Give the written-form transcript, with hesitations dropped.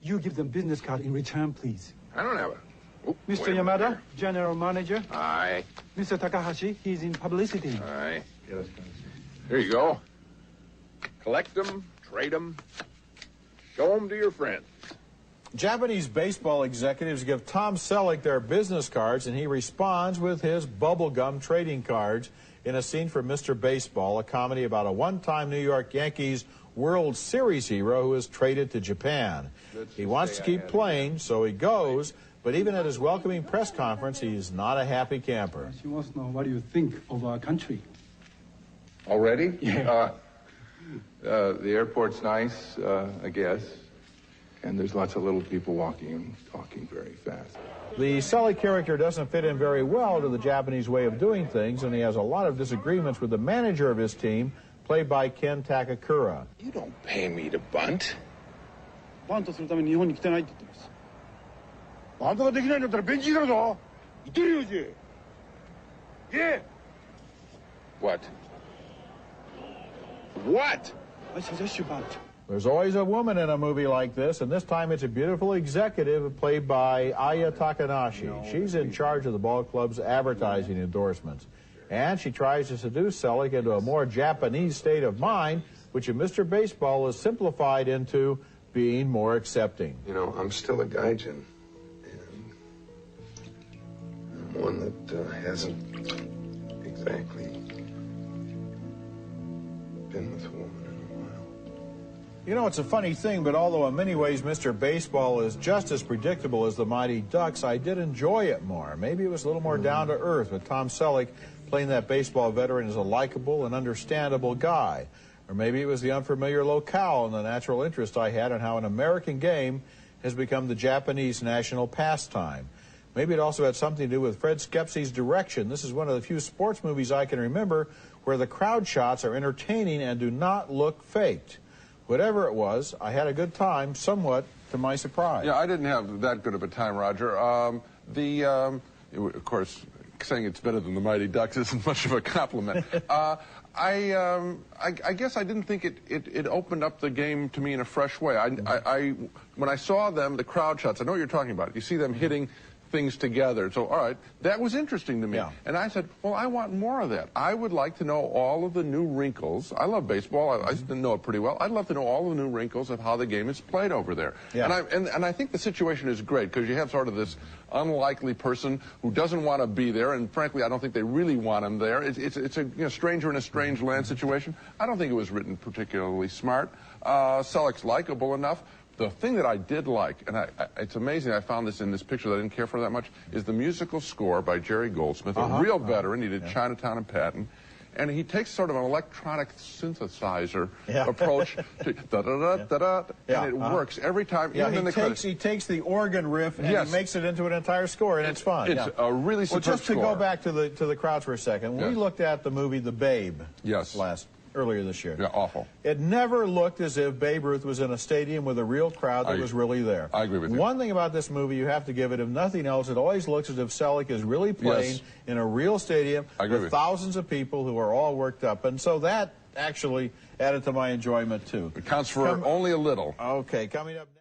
You give them business card in return, please. I don't have a... Oh, Mr. Yamada, General Manager. Aye. Mr. Takahashi, he's in publicity. Aye. Here you go. Collect them, trade them, show them to your friends. Japanese baseball executives give Tom Selleck their business cards, and he responds with his bubblegum trading cards in a scene from Mr. Baseball, a comedy about a one-time New York Yankees World Series hero who is traded to Japan. He wants to keep playing, so he goes, but even at his welcoming press conference, he's not a happy camper. She wants to know what do you think of our country. Already? Yeah. The airport's nice, I guess. And there's lots of little people walking and talking very fast. The Selleck character doesn't fit in very well to the Japanese way of doing things, and he has a lot of disagreements with the manager of his team, played by Ken Takakura. You don't pay me to bunt. バントするために日本に来てないって言ってます。バントができないんだったらベンチにいるぞ。言ってるよ、Jay. Yeah. What? What? I suggest you bunt. There's always a woman in a movie like this, and this time it's a beautiful executive played by Aya Takanashi. She's in charge of the ball club's advertising endorsements. And she tries to seduce Selleck into a more Japanese state of mind, which in Mr. Baseball is simplified into being more accepting. You know, I'm still a gaijin, and I'm one that hasn't exactly been with a woman in a while. You know, it's a funny thing, but although in many ways Mr. Baseball is just as predictable as the Mighty Ducks, I did enjoy it more. Maybe it was a little more down to earth, with Tom Selleck playing that baseball veteran as a likable and understandable guy. Or maybe it was the unfamiliar locale and the natural interest I had in how an American game has become the Japanese national pastime. Maybe it also had something to do with Fred Schepisi's direction. This is one of the few sports movies I can remember where the crowd shots are entertaining and do not look faked. Whatever it was, I had a good time, somewhat to my surprise. Yeah, I didn't have that good of a time, Roger. Of course, saying it's better than the Mighty Ducks isn't much of a compliment. I guess I didn't think it opened up the game to me in a fresh way. When I saw them, the crowd shots, I know what you're talking about. You see them hitting things together. So, all right, that was interesting to me. Yeah. And I said, well, I want more of that. I would like to know all of the new wrinkles. I love baseball. I know it pretty well. I'd love to know all the new wrinkles of how the game is played over there. Yeah. And I think the situation is great because you have sort of this unlikely person who doesn't want to be there, and frankly, I don't think they really want him there. It's a stranger in a strange land situation. I don't think it was written particularly smart. Selleck's likable enough. The thing that I did like, and it's amazing I found this in this picture that I didn't care for that much, is the musical score by Jerry Goldsmith, a real veteran. He did Chinatown and Patton. And he takes sort of an electronic synthesizer approach to da-da-da-da-da, and it works every time. Yeah, even he takes the organ riff and he makes it into an entire score, and it's fun. It's a really superb Well, just to score. go back to the crowds for a second, when we looked at the movie The Babe earlier this year. Yeah, awful. It never looked as if Babe Ruth was in a stadium with a real crowd that was really there. I agree with you. One thing about this movie you have to give it, if nothing else, it always looks as if Selleck is really playing in a real stadium with thousands of people who are all worked up. And so that actually added to my enjoyment, too. It counts for only a little. Okay, coming up next.